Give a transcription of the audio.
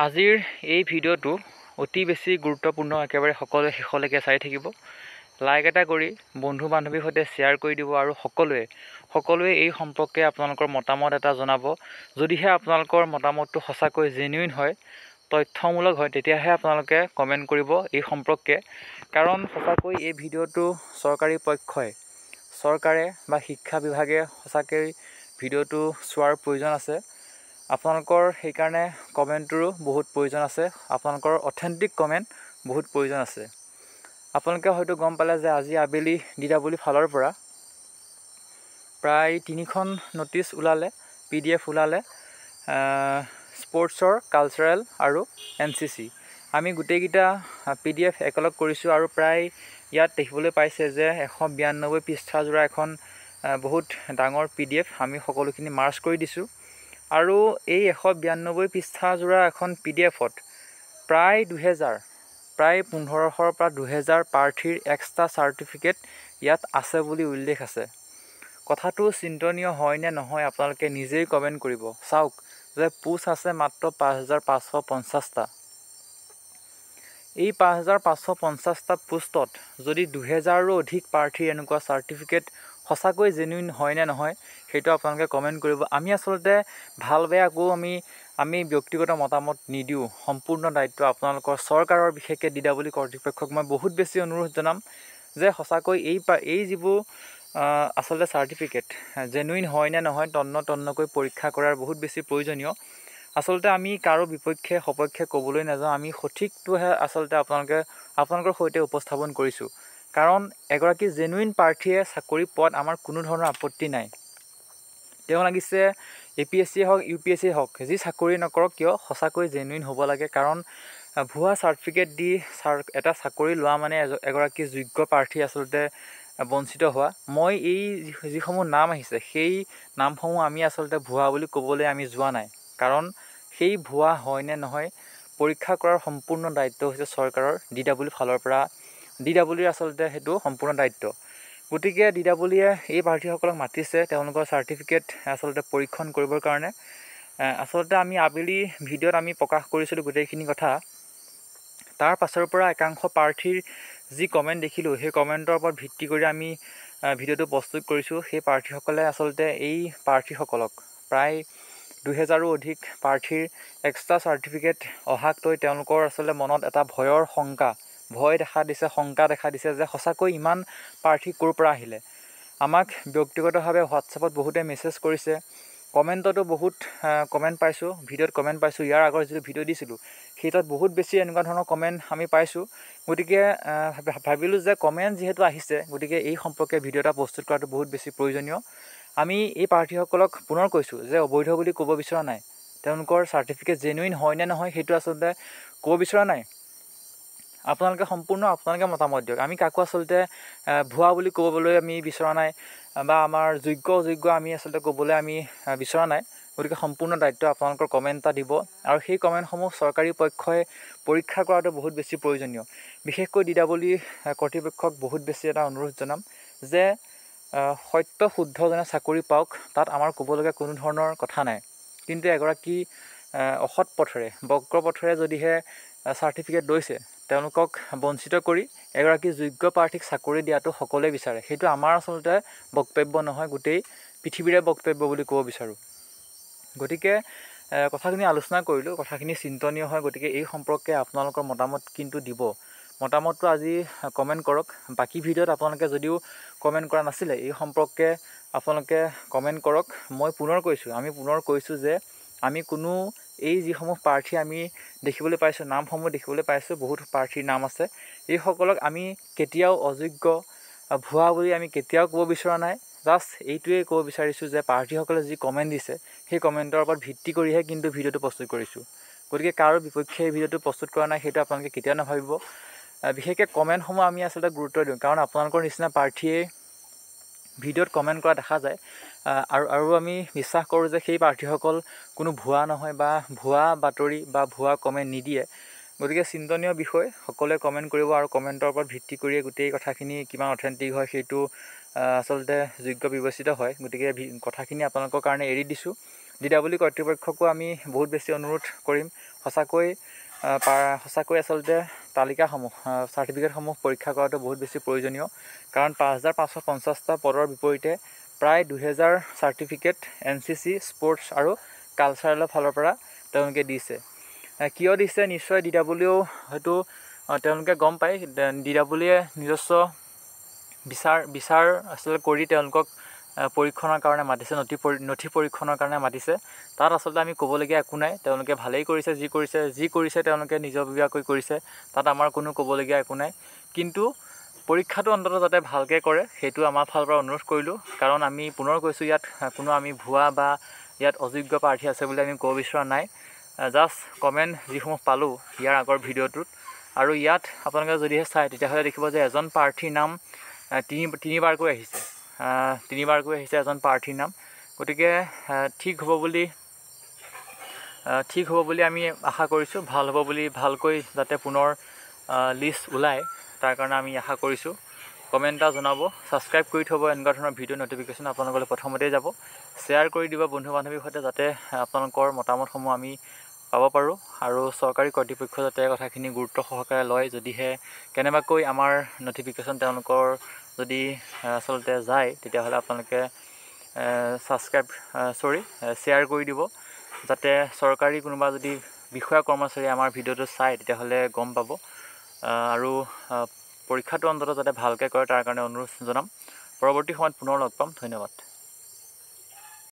আজিৰ এই ভিডিঅ'টো অতি বেছি গুৰুত্বপূৰ্ণ। একেবাৰে সকলোৱে শেষলৈকে চাই থাকিব। লাইক এটা কৰি বন্ধু বান্ধৱীৰ সৈতে শ্বেয়াৰ কৰি দিব আৰু সকলোৱে এই সম্পৰ্কে আপোনালোকৰ মতামত এটা জনাব। যদিহে আপোনালোকৰ মতামতটো সঁচাকৈ জেনুইন হয়, তথ্যমূলক হয়, তেতিয়াহে আপোনালোকে কমেণ্ট কৰিব এই সম্পৰ্কে। কাৰণ সঁচাকৈ এই ভিডিঅ'টো চৰকাৰী পক্ষই, চৰকাৰে বা শিক্ষা বিভাগে সঁচাকৈ ভিডিঅ'টো চোৱাৰ প্ৰয়োজন আছে। আপোনালোকৰ সেইকাৰণে কমেণ্টৰো বহুত প্ৰয়োজন আছে। আপোনালোকৰ অথেণ্টিক কমেণ্ট বহুত প্ৰয়োজন আছে। আপোনালোকে হয়তো গম পালে যে আজি আবেলি DW ফালৰ পৰা প্ৰায় 3খন ন'টিচ ওলালে, PDF ওলালে স্পৰ্টছৰ, কালচাৰেল আৰু NCC। আমি গোটেইকেইটা PDF একেলগ কৰিছোঁ আৰু প্ৰায় ইয়াত দেখিবলৈ পাইছে যে 192 পৃষ্ঠাজোৰা এখন বহুত ডাঙৰ PDF আমি সকলোখিনি মাৰ্চ কৰি দিছোঁ। আৰু এই 192 পৃষ্ঠাজোৰা এখন PDFত প্ৰায় 1500 পৰা 2000 প্ৰাৰ্থীৰ এক্সট্ৰা চাৰ্টিফিকেট ইয়াত আছে বুলি উল্লেখ আছে। কথাটো চিন্তনীয় হয় নে নহয় আপোনালোকে নিজেই কমেণ্ট কৰিব। চাওক যে পোষ্ট আছে মাত্ৰ 5550টা। এই 5550টা পোষ্টত যদি 2000ৰো অধিক প্ৰাৰ্থীৰ এনেকুৱা চাৰ্টিফিকেট সঁচাকৈ জেনুইন হয় নে নহয়, সেইটো আপোনালোকে কমেণ্ট কৰিব। আমি আচলতে ভাল বেয়া আকৌ আমি ব্যক্তিগত মতামত নিদিওঁ। সম্পূৰ্ণ দায়িত্ব আপোনালোকৰ। চৰকাৰৰ বিশেষকৈ DW কৰ্তৃপক্ষক মই বহুত বেছি অনুৰোধ জনাম যে সঁচাকৈ এই যিবোৰ আচলতে চাৰ্টিফিকেট জেনুইন হয় নে নহয় তন্নকৈ পৰীক্ষা কৰাৰ বহুত বেছি প্ৰয়োজনীয়। আচলতে আমি কাৰো বিপক্ষে সপক্ষে ক'বলৈ নাযাওঁ। আমি সঠিকটোহে আচলতে আপোনালোকৰ সৈতে উপস্থাপন কৰিছোঁ। কাৰণ এগৰাকী জেনুইন প্ৰাৰ্থীয়ে চাকৰি পোৱাত আমাৰ কোনো ধৰণৰ আপত্তি নাই। তেওঁ লাগিছে APSC হওক, UPSC হওক, যি চাকৰি নকৰক কিয় সঁচাকৈ জেনুইন হ'ব লাগে। কাৰণ ভুৱা চাৰ্টিফিকেট দি এটা চাকৰি লোৱা মানে এগৰাকী যোগ্য প্ৰাৰ্থী আচলতে বঞ্চিত হোৱা। মই এই যিসমূহ নাম আহিছে সেই নামসমূহ আমি আচলতে ভুৱা বুলি ক'বলৈ আমি যোৱা নাই। কাৰণ সেই ভুৱা হয় নে নহয় পৰীক্ষা কৰাৰ সম্পূৰ্ণ দায়িত্ব হৈছে চৰকাৰৰ। DW ফালৰ পৰা DWৰ আচলতে সেইটো সম্পূৰ্ণ দায়িত্ব। গতিকে DWয়ে এই প্ৰাৰ্থীসকলক মাতিছে তেওঁলোকৰ চাৰ্টিফিকেট আচলতে পৰীক্ষণ কৰিবৰ কাৰণে। আচলতে আমি আবেলি ভিডিঅ'ত আমি প্ৰকাশ কৰিছিলোঁ গোটেইখিনি কথা। তাৰ পাছৰ পৰা একাংশ প্ৰাৰ্থীৰ যি কমেণ্ট দেখিলোঁ, সেই কমেণ্টৰ ওপৰত ভিত্তি কৰি আমি ভিডিঅ'টো প্ৰস্তুত কৰিছোঁ। সেই প্ৰাৰ্থীসকলে আচলতে এই প্ৰাৰ্থীসকলক প্ৰায় 2000ৰো অধিক প্ৰাৰ্থীৰ এক্সট্ৰা চাৰ্টিফিকেট অহাক লৈ তেওঁলোকৰ আচলতে মনত এটা ভয় দেখা দিছে, শংকা দেখা দিছে যে সঁচাকৈ ইমান প্ৰাৰ্থী ক'ৰ পৰা আহিলে। আমাক ব্যক্তিগতভাৱে হোৱাটছআপত বহুতে মেছেজ কৰিছে, কমেণ্টতো বহুত কমেণ্ট পাইছোঁ, ভিডিঅ'ত কমেণ্ট পাইছোঁ। ইয়াৰ আগৰ যিটো ভিডিঅ' দিছিলোঁ সেইটোত বহুত বেছি এনেকুৱা ধৰণৰ কমেণ্ট আমি পাইছোঁ। গতিকে ভাবিলোঁ যে কমেণ্ট যিহেতু আহিছে, গতিকে এই সম্পৰ্কে ভিডিঅ' এটা প্ৰস্তুত কৰাটো বহুত বেছি প্ৰয়োজনীয়। আমি এই প্ৰাৰ্থীসকলক পুনৰ কৈছোঁ যে অবৈধ বুলি ক'ব বিচৰা নাই। তেওঁলোকৰ চাৰ্টিফিকেট জেনুইন হয় নে নহয় সেইটো আচলতে ক'ব বিচৰা নাই। আপোনালোকে মতামত দিয়ক। আমি কাকো আচলতে ভুৱা বুলি ক'বলৈ আমি বিচৰা নাই বা আমাৰ অযোগ্য আমি আচলতে ক'বলৈ আমি বিচৰা নাই। গতিকে সম্পূৰ্ণ দায়িত্ব আপোনালোকৰ কমেণ্ট এটা দিব আৰু সেই কমেণ্টসমূহ চৰকাৰী পক্ষই পৰীক্ষা কৰাটো বহুত বেছি প্ৰয়োজনীয়। বিশেষকৈ DW কৰ্তৃপক্ষক বহুত বেছি এটা অনুৰোধ জনাম যে সত্য শুদ্ধজনে চাকৰি পাওক, তাত আমাৰ ক'বলগীয়া কোনো ধৰণৰ কথা নাই। কিন্তু এগৰাকী অসৎ পথেৰে বক্ৰ পথেৰে যদিহে চাৰ্টিফিকেট লৈছে, তেওঁলোকক বঞ্চিত কৰি এগৰাকী যোগ্য প্ৰাৰ্থীক চাকৰি দিয়াটো সকলোৱে বিচাৰে। সেইটো আমাৰ আচলতে বক্তব্য নহয়, গোটেই পৃথিৱীৰে বক্তব্য বুলি ক'ব বিচাৰোঁ। গতিকে কথাখিনি আলোচনা কৰিলোঁ, কথাখিনি চিন্তনীয় হয়। গতিকে এই সম্পৰ্কে আপোনালোকৰ মতামত কিন্তু দিব। মতামতটো আজি কমেণ্ট কৰক। বাকী ভিডিঅ'ত আপোনালোকে যদিও কমেণ্ট কৰা নাছিলে, এই সম্পৰ্কে আপোনালোকে কমেণ্ট কৰক। আমি পুনৰ কৈছোঁ যে আমি কোনো এই যিসমূহ প্ৰাৰ্থী আমি দেখিবলৈ পাইছোঁ, নামসমূহ দেখিবলৈ পাইছোঁ, বহুত প্ৰাৰ্থীৰ নাম আছে। এইসকলক আমি কেতিয়াও অযোগ্য, ভুৱা বুলি আমি কেতিয়াও ক'ব বিচৰা নাই। জাষ্ট এইটোৱে ক'ব বিচাৰিছোঁ যে প্ৰাৰ্থীসকলে যি কমেণ্ট দিছে সেই কমেণ্টৰ ওপৰত ভিত্তি কৰিহে কিন্তু ভিডিঅ'টো প্ৰস্তুত কৰিছোঁ। গতিকে কাৰো বিপক্ষে এই ভিডিঅ'টো প্ৰস্তুত কৰা নাই, সেইটো আপোনালোকে কেতিয়াও নাভাবিব। বিশেষকৈ কমেণ্টসমূহ আমি আচলতে গুৰুত্ব দিওঁ, কাৰণ আপোনালোকৰ নিচিনা প্ৰাৰ্থীয়ে ভিডিঅ'ত কমেণ্ট কৰা দেখা যায়। আৰু আমি বিশ্বাস কৰোঁ যে সেই প্ৰাৰ্থীসকল কোনো ভুৱা নহয় বা ভুৱা বাতৰি বা ভুৱা কমেণ্ট নিদিয়ে। গতিকে চিন্তনীয় বিষয়, সকলোৱে কমেণ্ট কৰিব আৰু কমেণ্টৰ ওপৰত ভিত্তি কৰিয়ে গোটেই কথাখিনি কিমান অথেণ্টিক হয় সেইটো আচলতে যোগ্য বিবেচিত হয়। গতিকে কথাখিনি আপোনালোকৰ কাৰণে এৰি দিছোঁ। DW কৰ্তৃপক্ষকো আমি বহুত বেছি অনুৰোধ কৰিম, সঁচাকৈ আচলতে তালিকাসমূহ চাৰ্টিফিকেটসমূহ পৰীক্ষা কৰাটো বহুত বেছি প্ৰয়োজনীয়, কাৰণ 5550টা পদৰ বিপৰীতে প্ৰায় 2000 চাৰ্টিফিকেট NCC স্পৰ্টছ আৰু কালচাৰেলৰ ফালৰ পৰা তেওঁলোকে দিছে। কিয় দিছে নিশ্চয় DW হয়তো তেওঁলোকে গম পায়। DW নিজস্ব বিচাৰ আচলতে কৰি তেওঁলোকক পৰীক্ষণৰ কাৰণে মাতিছে, নথি পৰীক্ষণৰ কাৰণে মাতিছে। তাত আচলতে আমি ক'বলগীয়া একো নাই, তেওঁলোকে ভালেই কৰিছে, যি কৰিছে তেওঁলোকে নিজৰববীয়াকৈ কৰিছে, তাত আমাৰ কোনো ক'বলগীয়া একো নাই। কিন্তু পৰীক্ষাটো অন্ততঃ যাতে ভালকৈ কৰে সেইটো আমাৰ ফালৰ পৰা অনুৰোধ কৰিলোঁ, কাৰণ আমি পুনৰ কৈছোঁ ইয়াত কোনো আমি ভুৱা বা ইয়াত অযোগ্য প্ৰাৰ্থী আছে বুলি আমি ক'ব বিচৰা নাই। জাষ্ট কমেণ্ট যিসমূহ পালোঁ ইয়াৰ আগৰ ভিডিঅ'টোত, আৰু ইয়াত আপোনালোকে যদিহে চায় তেতিয়াহ'লে দেখিব যে এজন প্ৰাৰ্থীৰ নাম তিনিবাৰকৈ আহিছে এজন প্ৰাৰ্থীৰ নাম। গতিকে ঠিক হ'ব বুলি আমি আশা কৰিছোঁ, ভাল হ'ব বুলি, ভালকৈ যাতে পুনৰ লিষ্ট ওলায় তাৰ কাৰণে আমি আশা কৰিছোঁ। কমেণ্ট এটা জনাব, ছাবস্ক্ৰাইব কৰি থ'ব, এনেকুৱা ধৰণৰ ভিডিঅ' ন'টিফিকেশ্যন আপোনালোকলৈ প্ৰথমতেই যাব। শ্বেয়াৰ কৰি দিব বন্ধু বান্ধৱীৰ সৈতে, যাতে আপোনালোকৰ মতামতসমূহ আমি পাব পাৰোঁ, আৰু চৰকাৰী কৰ্তৃপক্ষ যাতে কথাখিনি গুৰুত্ব সহকাৰে লয়। যদিহে কেনেবাকৈ আমাৰ ন'টিফিকেশ্যন তেওঁলোকৰ যদি আচলতে যায় তেতিয়াহ'লে আপোনালোকে শ্বেয়াৰ কৰি দিব, যাতে চৰকাৰী কোনোবা যদি বিষয়া কৰ্মচাৰী আমাৰ ভিডিঅ'টো চায় তেতিয়াহ'লে গম পাব, আৰু পৰীক্ষাটো অন্ততঃ যাতে ভালকৈ কৰে তাৰ কাৰণে অনুৰোধ জনাম। পৰৱৰ্তী সময়ত পুনৰ লগ পাম। ধন্যবাদ।